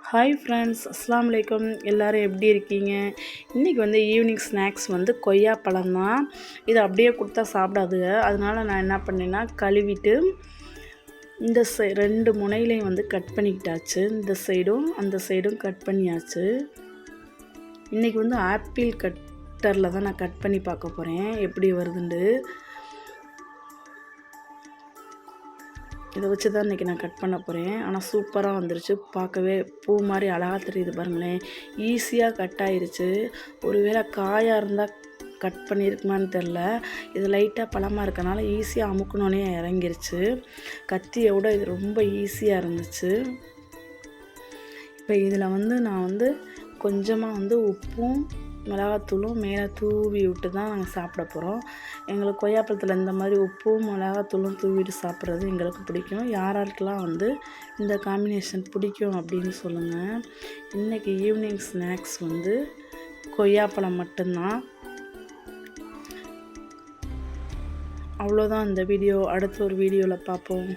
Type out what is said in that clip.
Hi friends, அஸ்ஸலாமு அலைக்கும். எல்லோரும் எப்படி இருக்கீங்க? இன்றைக்கி வந்து ஈவினிங் ஸ்நாக்ஸ் வந்து கொய்யாப்பழம் தான். இதை அப்படியே கொடுத்தா சாப்பிடாதுங்க. அதனால் நான் என்ன பண்ணேன்னா கழுவிட்டு இந்த ரெண்டு முனையிலையும் வந்து கட் பண்ணிக்கிட்டாச்சு. இந்த சைடும் அந்த சைடும் கட் பண்ணியாச்சு. இன்றைக்கி வந்து ஆப்பிள் கட்டரில் தான் நான் கட் பண்ணி பார்க்க போகிறேன் எப்படி வருதுண்டு. இதை வச்சு தான் இன்றைக்கி நான் கட் பண்ண போகிறேன். ஆனால் சூப்பராக வந்துருச்சு. பார்க்கவே பூ மாதிரி அழகாக தெரியுது பாருங்களேன். ஈஸியாக கட் ஆயிருச்சு. ஒருவேளை காயாக இருந்தால் கட் பண்ணியிருக்குமான்னு தெரில. இது லைட்டாக பழமாக இருக்கனால ஈஸியாக அமுக்கணுன்னே இறங்கிருச்சு. கத்தியை விட இது ரொம்ப ஈஸியாக இருந்துச்சு. இப்போ இதில் வந்து நான் வந்து கொஞ்சமாக வந்து உப்பும் மிளகாத்தூளும் மேலே தூவி விட்டு தான் நாங்கள் சாப்பிட போகிறோம். எங்களுக்கு கொய்யாப்பழத்தில் இந்த மாதிரி உப்பும் மிளகாத்தூளும் தூவிட்டு சாப்பிட்றது எங்களுக்கு பிடிக்கும். யாராருக்கெல்லாம் வந்து இந்த காம்பினேஷன் பிடிக்கும் அப்படின்னு சொல்லுங்கள். இன்றைக்கி ஈவினிங் ஸ்நாக்ஸ் வந்து கொய்யாப்பழம் மட்டும்தான். அவ்வளோதான் இந்த வீடியோ. அடுத்த ஒரு வீடியோவில் பார்ப்போம்.